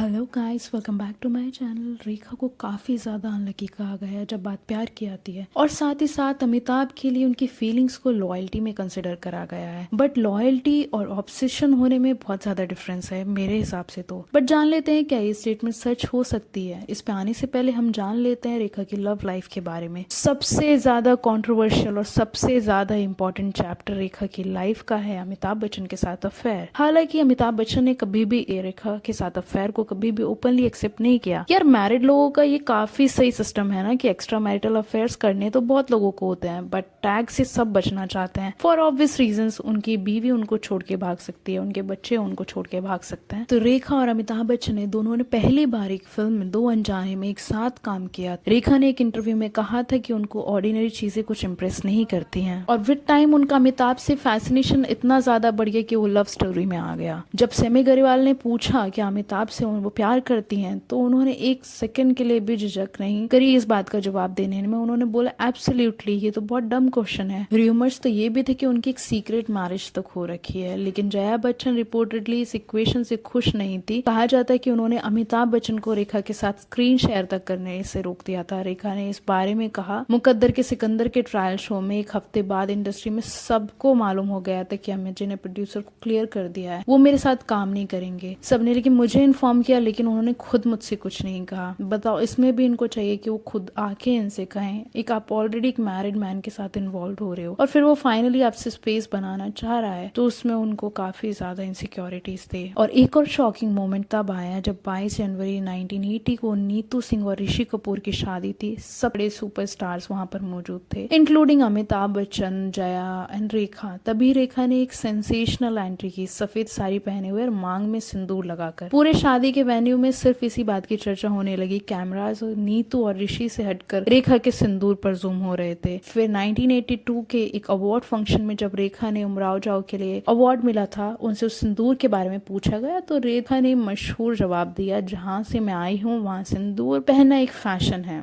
Hello guys, welcome back to my channel. Rekha को काफ़ी ज़्यादा अनलकी कहा गया है जब बात प्यार की आती है, और साथ ही साथ अमिताभ के लिए उनकी फीलिंग्स को लॉयल्टी में कंसिडर करा गया है। बट लॉयल्टी और ऑब्सेशन होने में बहुत ज़्यादा डिफरेंस है मेरे हिसाब से तो। बट जान लेते हैं क्या ये स्टेटमेंट सच हो सकती है। इस पे आने से पहले हम जान लेते हैं रेखा की लव लाइफ के बारे में। सबसे ज़्यादा कॉन्ट्रोवर्शियल और सबसे ज़्यादा इंपॉर्टेंट चैप्टर रेखा की लाइफ का है अमिताभ बच्चन के साथ अफेयर। हालांकि अमिताभ बच्चन ने कभी भी रेखा के साथ अफेयर को कभी भी ओपनली एक्सेप्ट नहीं किया। यार, मैरिड लोगों का ये काफी सही सिस्टम है ना कि एक्स्ट्रा मैरिटल अफेयर्स करने तो बहुत लोगों को होते हैं, बट टैग से सब बचना चाहते हैं फॉर ऑब्वियस रीजंस। उनकी बीवी उनको छोड़ के भाग सकती है, उनके बच्चे उनको छोड़ के भाग सकते हैं। तो रेखा और अमिताभ बच्चन ने दोनों ने पहली बार एक फिल्म में दो अनजाने में एक साथ काम किया। रेखा ने एक इंटरव्यू में कहा था कि उनको ऑर्डिनरी चीजें कुछ इम्प्रेस नहीं करती हैं, और विद टाइम उनका अमिताभ से फैसिनेशन इतना ज्यादा बढ़ गया कि वो लव स्टोरी में आ गया। जब सेमी गरेवाल ने पूछा कि अमिताभ से वो प्यार करती हैं, तो उन्होंने एक सेकंड के लिए भी झिझक नहीं करी इस बात का जवाब देने में। उन्होंने बोला एब्सोल्युटली, ये तो बहुत डम क्वेश्चन है। र्यूमर्स तो ये भी थे कि उनकी एक सीक्रेट मैरिज तक हो रखी है, लेकिन जया बच्चन रिपोर्टेडली इस इक्वेशन से खुश नहीं थी। कहा जाता है कि उन्होंने अमिताभ बच्चन को रेखा के साथ स्क्रीन शेयर तक करने से रोक दिया था। रेखा ने इस बारे में कहा, मुकद्दर के सिकंदर के ट्रायल शो में एक हफ्ते बाद इंडस्ट्री में सबको मालूम हो गया था कि अमित जी ने प्रोड्यूसर को क्लियर कर दिया है वो मेरे साथ काम नहीं करेंगे। सबने लेकिन मुझे इन्फॉर्म किया, लेकिन उन्होंने खुद मुझसे कुछ नहीं कहा। बताओ, इसमें भी इनको चाहिए कि वो खुद आके इनसे कहें। एक आप ऑलरेडी एक मैरिड मैन के साथ इन्वॉल्व हो रहे हो और फिर वो फाइनली आपसे स्पेस बनाना चाह रहा है, तो उसमें उनको काफी ज्यादा इनसिक्योरिटीज थे। और एक और शॉकिंग मोमेंट तब आया जब 22 जनवरी 1980 को नीतू सिंह और ऋषि कपूर की शादी थी। सब बड़े सुपरस्टार्स वहां पर मौजूद थे, इंक्लूडिंग अमिताभ बच्चन, जया एंड रेखा। तभी रेखा ने एक सेंसेशनल एंट्री की, सफेद साड़ी पहने हुए और मांग में सिंदूर लगाकर। पूरे शादी के वेन्यू में सिर्फ इसी बात की चर्चा होने लगी, कैमरास और नीतू और ऋषि से हटकर रेखा के सिंदूर पर जूम हो रहे थे। फिर 1982 के एक अवार्ड फंक्शन में जब रेखा ने उमराव जाओ के लिए अवार्ड मिला था, उनसे उस सिंदूर के बारे में पूछा गया, तो रेखा ने मशहूर जवाब दिया, जहां से मैं आई हूँ वहां सिंदूर पहनना एक फैशन है।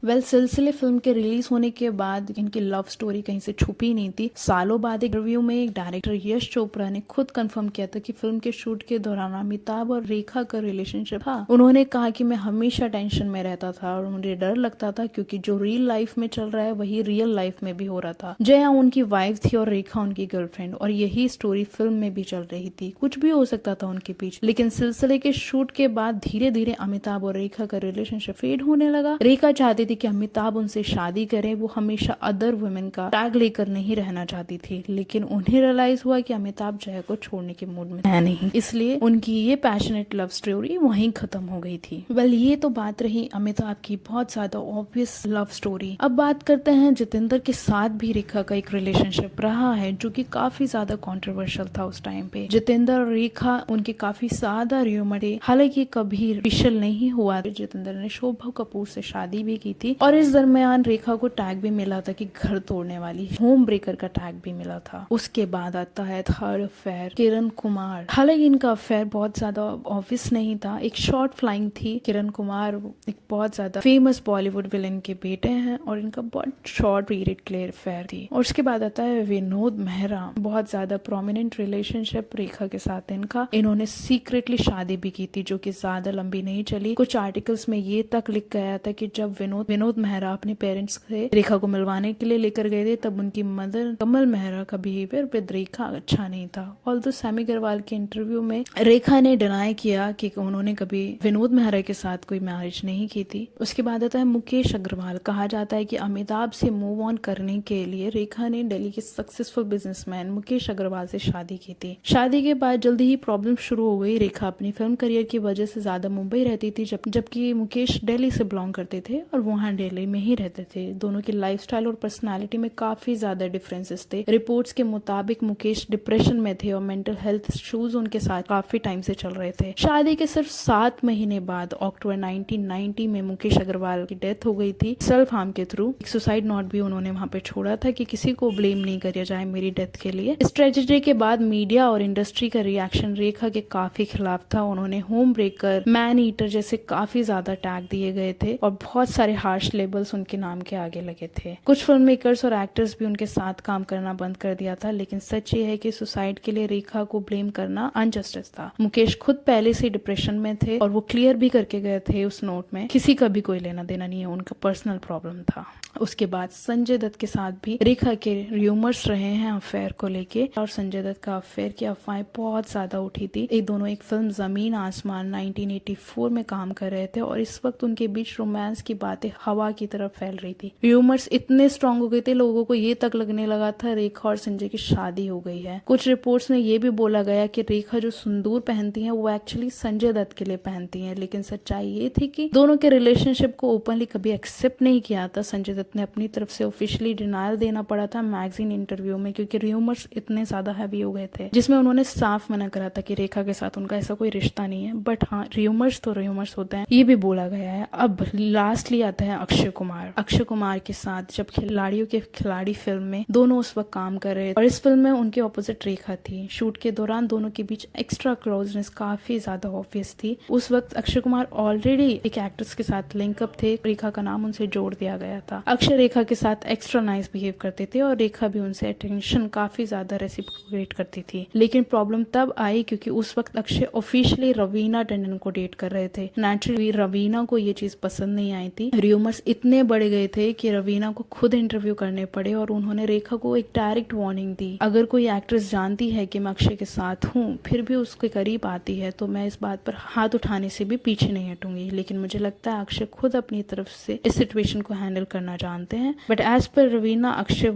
सिलसिले फिल्म के रिलीज होने के बाद इनकी लव स्टोरी कहीं से छुपी नहीं थी। सालों बाद एक रिव्यू में एक डायरेक्टर यश चोपड़ा ने खुद कंफर्म किया था कि फिल्म के शूट के दौरान अमिताभ और रेखा का रिलेशनशिप था। उन्होंने कहा कि मैं हमेशा टेंशन में रहता था और मुझे डर लगता था, क्योंकि जो रियल लाइफ में चल रहा है वही रियल लाइफ में भी हो रहा था। जया उनकी वाइफ थी और रेखा उनकी गर्लफ्रेंड, और यही स्टोरी फिल्म में भी चल रही थी। कुछ भी हो सकता था उनके बीच, लेकिन सिलसिले के शूट के बाद धीरे धीरे अमिताभ और रेखा का रिलेशनशिप फेड होने लगा। रेखा चाहती थी कि अमिताभ उनसे शादी करे, वो हमेशा अदर वुमेन का टैग लेकर नहीं रहना चाहती थी, लेकिन उन्हें रियलाइज हुआ कि अमिताभ जया को छोड़ने के मूड में है नहीं, इसलिए उनकी ये पैशनेट लव स्टोरी वहीं खत्म हो गई थी। ये तो बात रही अमिताभ की बहुत ज्यादा ऑब्वियस लव स्टोरी। अब बात करते हैं जितेंद्र के साथ भी रेखा का एक रिलेशनशिप रहा है, जो कि काफी ज्यादा कंट्रोवर्शियल था उस टाइम पे। जितेंद्र और रेखा उनके काफी ज्यादा र्यूमर थे, हालांकि कभी ऑफिशियल नहीं हुआ। जितेंद्र ने शोभा कपूर से शादी भी की थी, और इस दरमियान रेखा को टैग भी मिला था कि घर तोड़ने वाली, होम ब्रेकर का टैग भी मिला था। उसके बाद आता है थर्ड अफेयर, किरण कुमार। हालांकि इनका अफेयर बहुत ज्यादा ऑब्वियस नहीं था, एक शॉर्ट फ्लाइंग थी। किरण कुमार एक बहुत ज्यादा फेमस बॉलीवुड विलेन के बेटे हैं, और इनका बहुत शॉर्ट पीरियड क्लियर अफेयर थी। और उसके बाद आता है विनोद मेहरा, बहुत ज्यादा प्रोमिनेंट रिलेशनशिप रेखा के साथ इनका। इन्होंने सीक्रेटली शादी भी की थी, जो कि ज्यादा लंबी नहीं चली। कुछ आर्टिकल्स में ये तक लिख गया था कि जब विनोद मेहरा अपने पेरेंट्स से रेखा को मिलवाने के लिए लेकर गए थे, तब उनकी मदर कमल मेहरा का बिहेवियर विद रेखा अच्छा नहीं था। ऑल्दो सैमी अग्रवाल के इंटरव्यू में रेखा ने डिनाई किया कि उन्होंने कभी विनोद मेहरा के साथ कोई मैरिज नहीं की थी। उसके बाद आता है मुकेश अग्रवाल। कहा जाता है कि अमिताभ से मूव ऑन करने के लिए रेखा ने दिल्ली के सक्सेसफुल बिजनेसमैन मुकेश अग्रवाल से शादी की थी। शादी के बाद जल्दी ही प्रॉब्लम शुरू हो गई। रेखा अपनी फिल्म करियर की वजह से ज्यादा मुंबई रहती थी, जबकि मुकेश दिल्ली से बिलोंग करते थे और वहाँ दिल्ली में ही रहते थे। दोनों की लाइफस्टाइल और पर्सनालिटी में काफी ज्यादा डिफरेंसेस थे। रिपोर्ट्स के मुताबिक मुकेश डिप्रेशन में थे और मेंटल हेल्थ इश्यूज उनके साथ काफी टाइम से चल रहे थे। शादी के सिर्फ 7 महीने बाद अक्टूबर 1990 में मुकेश अग्रवाल की डेथ हो गई थी सेल्फ हार्म के थ्रू। एक सुसाइड नोट भी उन्होंने वहाँ पे छोड़ा था कि किसी को ब्लेम नहीं किया जाए मेरी डेथ के लिए। इस ट्रेजेडी के बाद मीडिया और इंडस्ट्री का रिएक्शन रेखा के काफी खिलाफ था। उन्होंने होम ब्रेकर, मैन ईटर जैसे काफी ज्यादा टैग दिए गए थे और बहुत सारे हार्श लेबल्स उनके नाम के आगे लगे थे। कुछ फिल्म मेकर्स और एक्टर्स भी उनके साथ काम करना बंद कर दिया था, लेकिन सच ये है कि सुसाइड के लिए रेखा को ब्लेम करना अनजस्टिस था। मुकेश खुद पहले से डिप्रेशन में थे और वो क्लियर भी करके गए थे उस नोट में, किसी का भी कोई लेना देना नहीं है, उनका पर्सनल प्रॉब्लम था। उसके बाद संजय दत्त के साथ भी रेखा के र्यूमर्स रहे हैं अफेयर को लेके, और संजय दत्त का अफेयर की अफवाहें बहुत ज्यादा उठी थी। ये दोनों एक फिल्म जमीन आसमान 1984 में काम कर रहे थे और इस वक्त उनके बीच रोमांस की बातें हवा की तरफ फैल रही थी। र्यूमर्स इतने स्ट्रांग हो गए थे, लोगों को ये तक लगने लगा था रेखा और संजय की शादी हो गई है। कुछ रिपोर्ट्स में ये भी बोला गया कि रेखा जो सिंदूर पहनती है वो एक्चुअली संजय दत्त के लिए पहनती है, लेकिन सच्चाई ये थी कि दोनों के रिलेशनशिप को ओपनली कभी एक्सेप्ट नहीं किया था। संजय दत्त ने अपनी तरफ से ऑफिशियली डिनायल देना पड़ा था मैगजीन इंटरव्यू में, क्योंकि र्यूमर्स इतने ज्यादा हैवी हो गए थे, जिसमें उन्होंने साफ मना करा था कि रेखा के साथ उनका ऐसा कोई रिश्ता नहीं है। बट हाँ, र्यूमर्स तो र्यूमर्स होते हैं, ये भी बोला गया है। अब लास्टली आता है अक्षय कुमार। अक्षय कुमार के साथ जब खिलाड़ियों के खिलाड़ी फिल्म में दोनों उस वक्त काम कर रहे थे और इस फिल्म में उनके ऑपोजिट रेखा थी। शूट के दौरान दोनों के बीच एक्स्ट्रा क्लोजनेस काफी ज्यादा ऑब्वियस थी। उस वक्त अक्षय कुमार ऑलरेडी एक एक्ट्रेस के साथ लिंकअप थे, रेखा का नाम उनसे जोड़ दिया गया था। अक्षय रेखा के साथ एक्स्ट्रा नाइस बिहेव करते थे और रेखा भी उनसे अटेंशन काफी ज्यादा रेसिप्रोकेट करती थी। लेकिन प्रॉब्लम तब आई क्योंकि उस वक्त अक्षय ऑफिशियली रवीना टंडन को डेट कर रहे थे। नेचुरली रवीना को ये चीज पसंद नहीं आई थी। र्यूमर्स इतने बढ़ गए थे कि रवीना को खुद इंटरव्यू करने पड़े और उन्होंने रेखा को एक डायरेक्ट वार्निंग दी, अगर कोई एक्ट्रेस जानती है कि मैं अक्षय के साथ हूँ फिर भी उसके करीब आती है तो मैं इस बात पर हाथ उठाने से भी पीछे नहीं हटूंगी। लेकिन मुझे लगता है अक्षय खुद अपनी तरफ से इस सिचुएशन को हैंडल करना जानते हैं। But as per Raveena, Akshay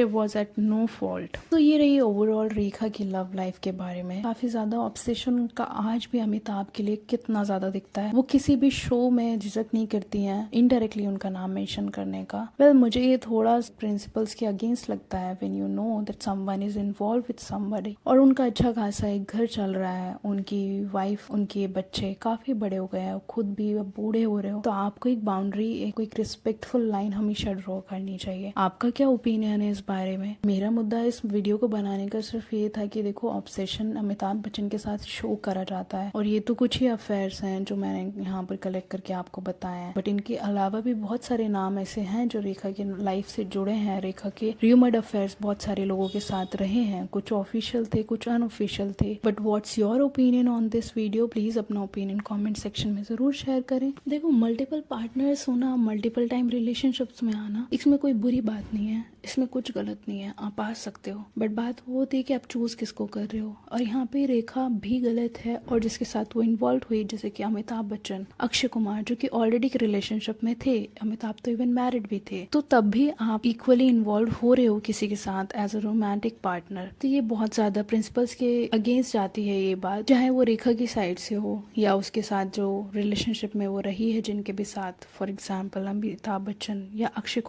was at no fault. तो ये रही ओवरऑल रेखा की लव लाइफ के बारे में। काफी ज्यादा ऑब्सेशन उनका आज भी अमिताभ के लिए कितना ज्यादा दिखता है। वो किसी भी शो में झिझक नहीं करती हैं इनडायरेक्टली उनका नाम मेंशन करने का। मुझे ये थोड़ा प्रिंसिपल्स के अगेंस्ट लगता है when you know that someone is involve with somebody. और उनका अच्छा खासा एक घर चल रहा है, उनकी वाइफ, उनके बच्चे काफी बड़े हो गए हैं, खुद भी अब बूढ़े हो रहे हो, तो आपको एक बाउंड्री, एक रिस्पेक्टफुल लाइन हमेशा ड्रॉ करनी चाहिए। आपका क्या ओपिनियन है इस बारे में? मेरा मुद्दा इस वीडियो को बनाने का सिर्फ ये था कि देखो, ऑब्सेशन अमिताभ बच्चन के साथ शो करा जाता है और ये तो कुछ ही अफेयर्स हैं जो मैंने यहाँ पर कलेक्ट करके आपको बताया है, बट इनके अलावा भी बहुत सारे नाम ऐसे हैं जो रेखा के लाइफ से जुड़े हैं। रेखा के र्यूमर्ड अफेयर्स बहुत सारे लोगों के साथ रहे हैं, कुछ ऑफिशियल थे, कुछ अनऑफिशियल थे। But what's your opinion on this video? Please अपना ओपिनियन कमेंट सेक्शन में जरूर शेयर करें। देखो, मल्टीपल पार्टनर्स होना, मल्टीपल टाइम रिलेशनशिप्स में आना, इसमें कोई बुरी बात नहीं है, इसमें कुछ गलत नहीं है, आप आ सकते हो। बट बात वो होती है कि आप चूज किसको कर रहे हो, और यहाँ पे रेखा भी गलत है और जिसके साथ वो इन्वॉल्व हुई, जैसे कि अमिताभ बच्चन, अक्षय कुमार, जो कि ऑलरेडी के रिलेशनशिप में थे, अमिताभ तो इवन मैरिड भी थे, तो तब भी आप इक्वली इन्वॉल्व हो रहे हो किसी के साथ एज अ रोमांटिक पार्टनर। तो ये बहुत ज्यादा प्रिंसिपल्स के अगेंस्ट जाती है ये बात, चाहे वो रेखा की साइड से हो या उसके साथ जो रिलेशनशिप में वो रही है जिनके भी साथ, फॉर एग्जाम्पल अमिताभ बच्चन या अक्षय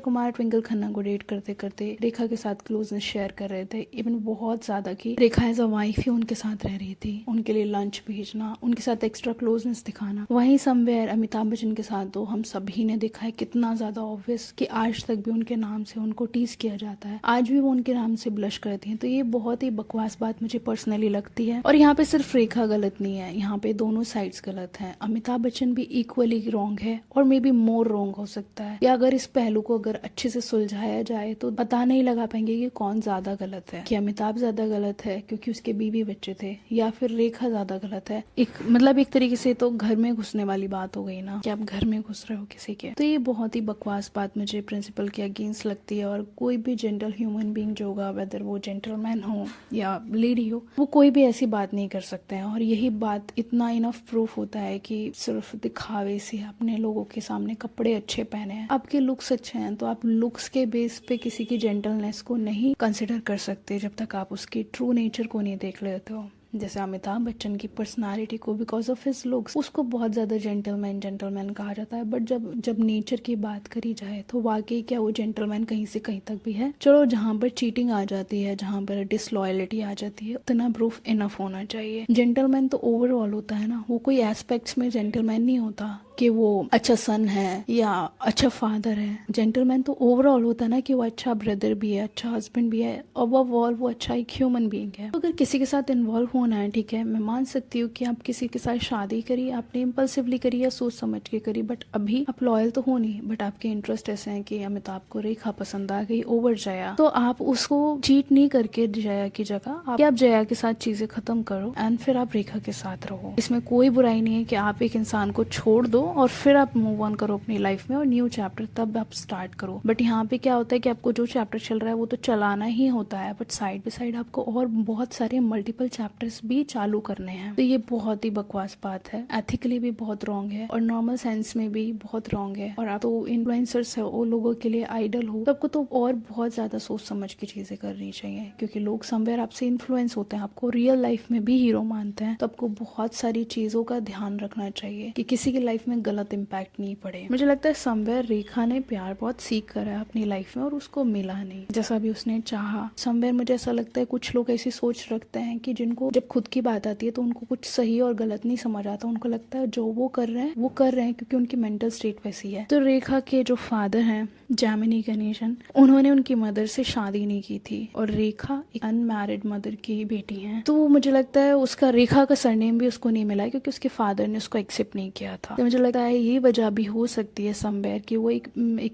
कुमार ट्विंकल खन्ना को डेट करते करते रेखा के साथ क्लोजनेस शेयर कर रहे थे, इवन बहुत ज्यादा की रेखा एज अ वाइफ ही उनके साथ रह रही थी, उनके लिए लंच भेजना, उनके साथ एक्स्ट्रा क्लोजनेस दिखाना। वहीं समवेयर अमिताभ बच्चन के साथ तो हम सभी ने देखा है कितना ज्यादा ऑब्वियस कि आज तक भी उनके नाम से उनको टीज किया जाता है, आज भी वो उनके नाम से ब्लश करती हैं। तो ये बहुत ही बकवास बात मुझे पर्सनली लगती है। और यहाँ पे सिर्फ रेखा गलत नहीं है, यहाँ पे दोनों साइड्स गलत हैं। अमिताभ बच्चन भी इक्वली रॉन्ग है और मे बी मोर रॉन्ग हो सकता है, या अगर इस पहलू को अगर अच्छे से सुलझाया जाए तो पता नहीं लगा पाएंगे कि कौन ज्यादा गलत है, कि अमिताभ ज्यादा गलत है क्योंकि उसके बीवी बच्चे थे, या फिर रेखा ज्यादा गलत है। एक तरीके से तो घर में घुसने वाली बात हो गई ना, कि आप घर में घुस रहे हो किसी के। तो ये बहुत ही बकवास बात मुझे प्रिंसिपल के अगेंस्ट लगती है। और कोई भी जेंटल ह्यूमन बीइंग जो होगा, वेदर वो जेंटलमैन हो या लेडी हो, वो कोई भी ऐसी बात नहीं कर सकते हैं। और यही बात इतना इनफ प्रूफ होता है कि सिर्फ दिखावे से अपने लोगों के सामने कपड़े अच्छे पहने हैं, आपके लुक्स अच्छे हैं, तो आप लुक्स के बेस पे किसी की जेंटलनेस को नहीं कंसिडर कर सकते जब तक आप उसकी ट्रू नेचर को नहीं देख लेते हो। जैसे अमिताभ बच्चन की पर्सनालिटी को बिकॉज ऑफ हिज लुक्स उसको बहुत ज्यादा जेंटलमैन कहा जाता है, बट जब नेचर की बात करी जाए तो वाकई क्या वो जेंटलमैन कहीं से कहीं तक भी है। चलो, जहाँ पर चीटिंग आ जाती है, जहाँ पर डिसलॉयलिटी आ जाती है, उतना प्रूफ इनफ होना चाहिए। जेंटलमैन तो ओवरऑल होता है ना, वो कोई एस्पेक्ट्स में जेंटलमैन नहीं होता। कि वो अच्छा सन है या अच्छा फादर है। जेंटलमैन तो ओवरऑल होता है ना कि वो अच्छा ब्रदर भी है, अच्छा हस्बैंड भी है, अबव ऑल वो अच्छा एक ह्यूमन बीइंग है। तो अगर किसी के साथ इन्वॉल्व होना है, ठीक है, मैं मान सकती हूँ कि आप किसी के साथ शादी करिए, आपने इम्पल्सिवली करी या सोच समझ के करी, बट अभी आप लॉयल तो हो नहीं, बट आपके इंटरेस्ट ऐसे हैं कि अमिताभ को रेखा पसंद आ गई ओवर जया, तो आप उसको चीट नहीं करके जया की जगह आप जया के साथ चीजें खत्म करो एंड फिर आप रेखा के साथ रहो। इसमें कोई बुराई नहीं है कि आप एक इंसान को छोड़ दो और फिर आप मूव ऑन करो अपनी लाइफ में और न्यू चैप्टर तब आप स्टार्ट करो। बट यहाँ पे क्या होता है कि आपको जो चैप्टर चल रहा है वो तो चलाना ही होता है, बट साइड बाय साइड आपको और बहुत सारे मल्टीपल चैप्टर्स भी चालू करने हैं। तो ये बहुत ही बकवास बात है, एथिकली भी बहुत रॉन्ग है और नॉर्मल सेंस में भी बहुत रॉन्ग है। और आप तो इन्फ्लुएंसर्स है, वो लोगों के लिए आइडल हो, तो आपको तो और बहुत ज्यादा सोच समझ के चीजें करनी चाहिए, क्योंकि लोग समवेयर आपसे इन्फ्लुएंस होते हैं, आपको रियल लाइफ में भी हीरो मानते हैं। तो आपको बहुत सारी चीजों का ध्यान रखना चाहिए कि किसी की लाइफ में गलत इम्पैक्ट नहीं पड़े। मुझे लगता है समवेयर रेखा ने प्यार बहुत सीख करा है अपनी लाइफ में और उसको मिला नहीं जैसा भी उसने चाहा। समवेयर मुझे ऐसा लगता है कुछ लोग ऐसी सोच रखते हैं कि जिनको जब खुद की बात आती है तो उनको कुछ सही और गलत नहीं समझ आता, उनको लगता है जो वो कर रहे हैं क्योंकि उनकी मेंटल स्टेट वैसी है। तो रेखा के जो फादर हैं जैमिनी गणेशन, उन्होंने उनकी मदर से शादी नहीं की थी और रेखा एक अनमैरिड मदर की बेटी है। तो मुझे लगता है उसका रेखा का सरनेम भी उसको नहीं मिला है क्योंकि उसके फादर ने उसको एक्सेप्ट नहीं किया था। तो मुझे लगता है ये वजह भी हो सकती है समवेयर कि वो एक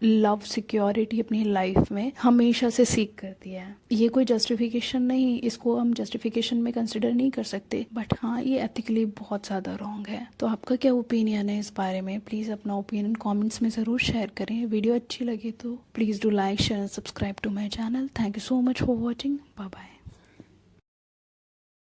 लव सिक्योरिटी अपनी लाइफ में हमेशा से सीख करती है। ये कोई जस्टिफिकेशन नहीं, इसको हम जस्टिफिकेशन में कंसिडर नहीं कर सकते, बट हाँ ये एथिकली बहुत ज्यादा रॉन्ग है। तो आपका क्या ओपिनियन है इस बारे में? प्लीज अपना ओपिनियन कमेंट्स में जरूर शेयर करें। वीडियो अच्छी लगी तो please do like share and subscribe to my channel. Thank you so much for watching. Bye bye.